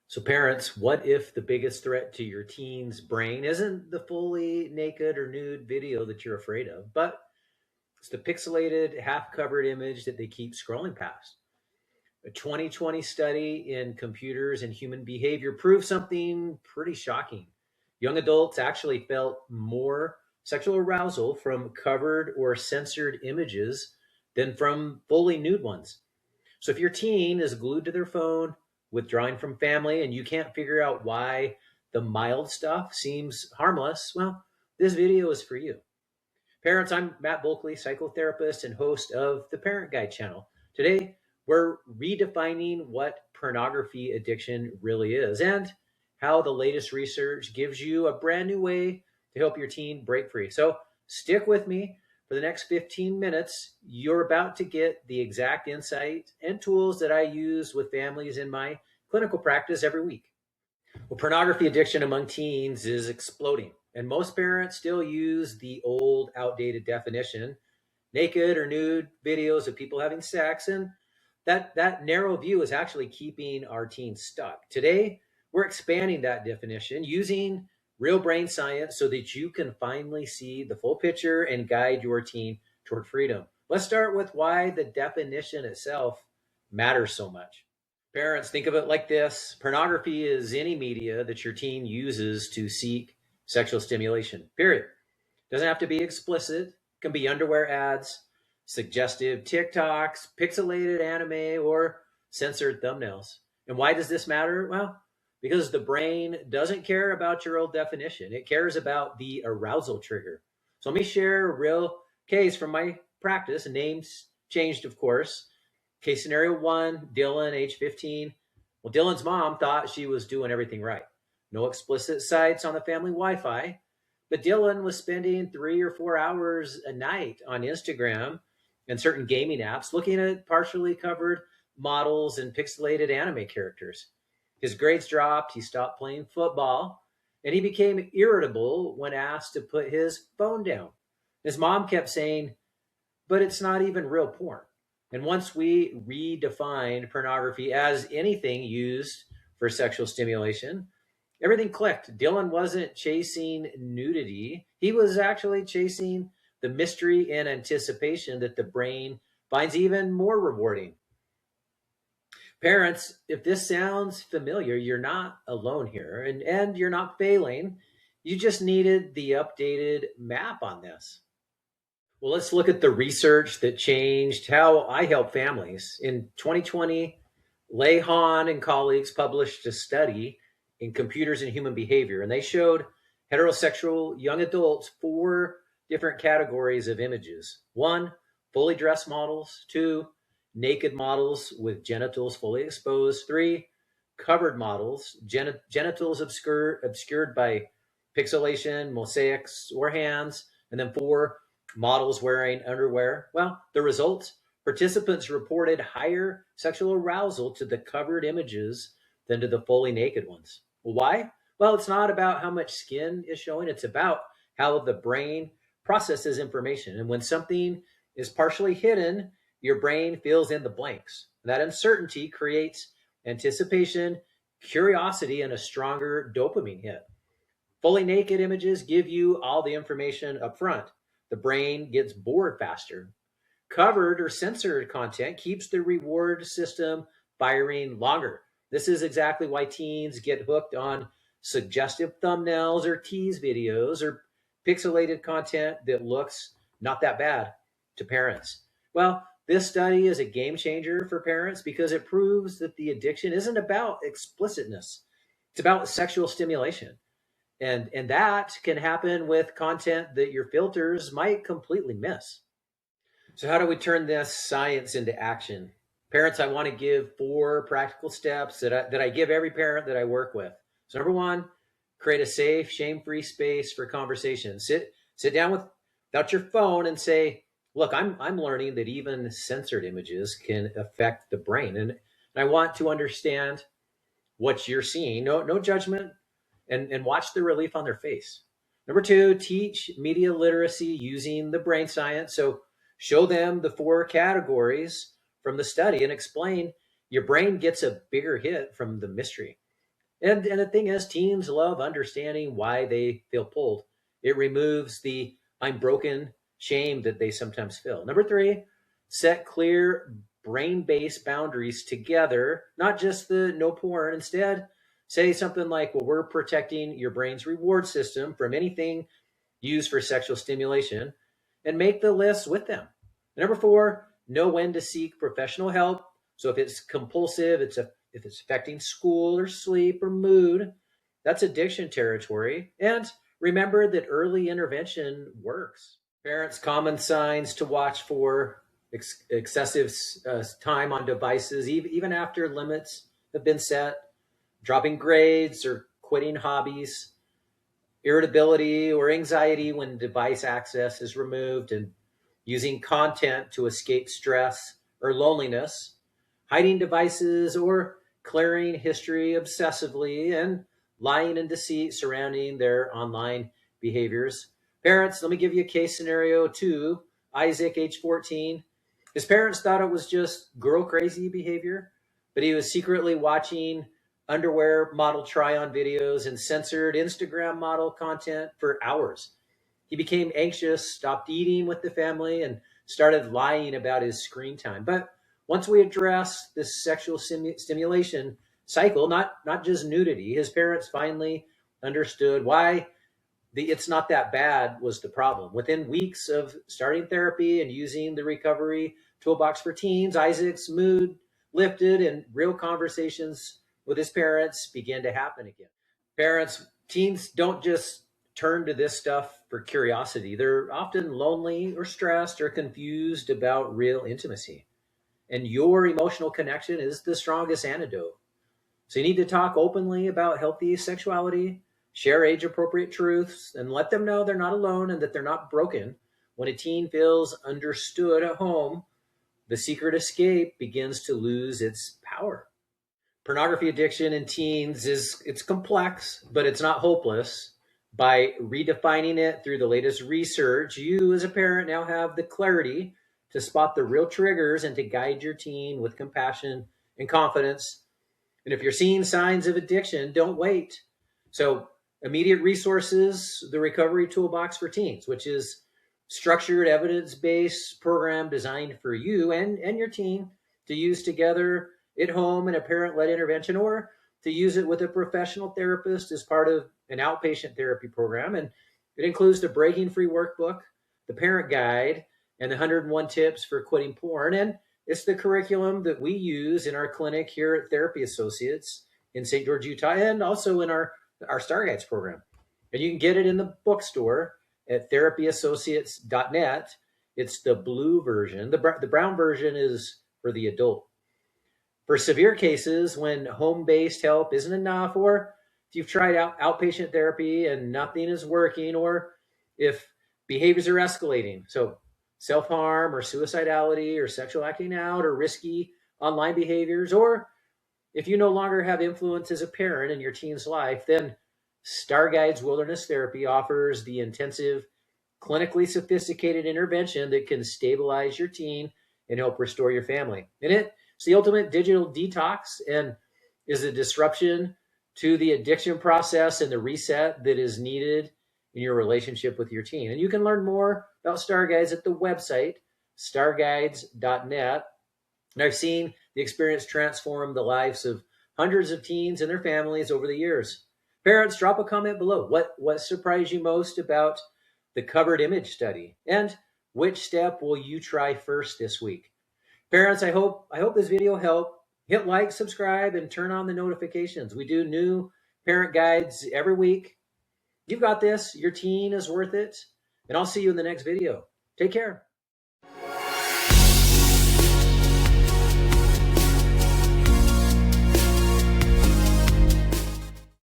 So, parents, what if the biggest threat to your teen's brain isn't the fully naked or nude video that you're afraid of, but it's the pixelated, half covered image that they keep scrolling past? A 2020 study in computers and human behavior proved something pretty shocking. Young adults actually felt more sexual arousal from covered or censored images than from fully nude ones. So if your teen is glued to their phone, withdrawing from family, and you can't figure out why the mild stuff seems harmless, well, this video is for you. Parents, I'm Matt Bulkley, psychotherapist and host of the Parent Guide channel. Today, we're redefining what pornography addiction really is and how the latest research gives you a brand new way to help your teen break free. So stick with me for the next 15 minutes. You're about to get the exact insight and tools that I use with families in my clinical practice every week. Well, pornography addiction among teens is exploding, and most parents still use the old, outdated definition: naked or nude videos of people having sex, and that narrow view is actually keeping our teens stuck. Today, we're expanding that definition using real brain science so that you can finally see the full picture and guide your teen toward freedom. Let's start with why the definition itself matters so much. Parents, think of it like this: pornography is any media that your teen uses to seek sexual stimulation, period. Doesn't have to be explicit, can be underwear ads, suggestive TikToks, pixelated anime, or censored thumbnails. And why does this matter? Well, because the brain doesn't care about your old definition, it cares about the arousal trigger. So let me share a real case from my practice. Names changed, of course. Case scenario one: Dylan, age 15. Well, Dylan's mom thought she was doing everything right. No explicit sites on the family Wi Fi, but Dylan was spending 3 or 4 hours a night on Instagram and certain gaming apps looking at partially covered models and pixelated anime characters. His grades dropped, he stopped playing football, and he became irritable when asked to put his phone down. His mom kept saying, but it's not even real porn. And once we redefined pornography as anything used for sexual stimulation, everything clicked. Dylan wasn't chasing nudity, he was actually chasing the mystery and anticipation that the brain finds even more rewarding. Parents, if this sounds familiar, you're not alone here, and you're not failing. You just needed the updated map on this. Well, let's look at the research that changed how I help families. In 2020, Lei Han and colleagues published a study in Computers and Human Behavior, and they showed heterosexual young adults 4 different categories of images. 1, fully dressed models. 2, naked models with genitals fully exposed. 3, covered models, genitals obscured by pixelation, mosaics, or hands. And then 4, models wearing underwear. Well, the results: participants reported higher sexual arousal to the covered images than to the fully naked ones. Well, why? Well, it's not about how much skin is showing, it's about how the brain processes information. And when something is partially hidden, your brain fills in the blanks. That uncertainty creates anticipation, curiosity, and a stronger dopamine hit. Fully naked images give you all the information up front. The brain gets bored faster. Covered or censored content keeps the reward system firing longer. This is exactly why teens get hooked on suggestive thumbnails or tease videos or pixelated content that looks not that bad to parents. Well, this study is a game changer for parents because it proves that the addiction isn't about explicitness, it's about sexual stimulation. And that can happen with content that your filters might completely miss. So how do we turn this science into action? Parents, I want to give 4 practical steps that I give every parent that I work with. So number 1, create a safe, shame-free space for conversation. Sit down without your phone and say, look, I'm learning that even censored images can affect the brain, and I want to understand what you're seeing. No judgment, and watch the relief on their face. Number 2, teach media literacy using the brain science. So show them the 4 categories from the study and explain your brain gets a bigger hit from the mystery. And the thing is, teens love understanding why they feel pulled. It removes the "I'm broken" shame that they sometimes feel. Number three, set clear brain-based boundaries together, not just the no porn. Instead, say something like, well, we're protecting your brain's reward system from anything used for sexual stimulation, and make the list with them. Number four, know when to seek professional help. So if it's compulsive, if it's affecting school or sleep or mood, that's addiction territory. And remember that early intervention works. Parents, common signs to watch for: excessive time on devices, even after limits have been set, dropping grades or quitting hobbies, irritability or anxiety when device access is removed, and using content to escape stress or loneliness, hiding devices or clearing history obsessively, and lying and deceit surrounding their online behaviors. Parents, let me give you a case scenario too. Isaac, age 14. His parents thought it was just girl crazy behavior, but he was secretly watching underwear model try on videos and censored Instagram model content for hours. He became anxious, stopped eating with the family, and started lying about his screen time. But once we addressed this sexual stimulation cycle, not just nudity, his parents finally understood why the "it's not that bad" was the problem. Within weeks of starting therapy and using the recovery toolbox for teens, Isaac's mood lifted and real conversations with his parents began to happen again. Parents, teens don't just turn to this stuff for curiosity. They're often lonely or stressed or confused about real intimacy. And your emotional connection is the strongest antidote. So you need to talk openly about healthy sexuality, share age appropriate truths, and let them know they're not alone and that they're not broken. When a teen feels understood at home, the secret escape begins to lose its power. Pornography addiction in teens is it's complex, but it's not hopeless. By redefining it through the latest research, you as a parent now have the clarity to spot the real triggers and to guide your teen with compassion and confidence. And if you're seeing signs of addiction, don't wait. So, immediate resources, the recovery toolbox for teens, which is structured, evidence based program designed for you and your teen to use together at home in a parent led intervention, or to use it with a professional therapist as part of an outpatient therapy program. And it includes the Breaking Free workbook, the parent guide, and the 101 tips for quitting porn. And it's the curriculum that we use in our clinic here at Therapy Associates in St. George, Utah, and also in our Star Guides program. And you can get it in the bookstore at therapyassociates.net. It's the blue version. The brown version is for the adult. For severe cases, when home-based help isn't enough, or if you've tried outpatient therapy and nothing is working, or if behaviors are escalating, so self-harm or suicidality or sexual acting out or risky online behaviors, or if you no longer have influence as a parent in your teen's life, then Star Guides Wilderness Therapy offers the intensive, clinically sophisticated intervention that can stabilize your teen and help restore your family. And it's the ultimate digital detox and is a disruption to the addiction process and the reset that is needed in your relationship with your teen. And you can learn more about Star Guides at the website, starguides.net. And I've seen the experience transform the lives of hundreds of teens and their families over the years. Parents, drop a comment below. What surprised you most about the covered image study? And which step will you try first this week? Parents, I hope this video helped. Hit like, subscribe, and turn on the notifications. We do new parent guides every week. You've got this. Your teen is worth it. And I'll see you in the next video. Take care.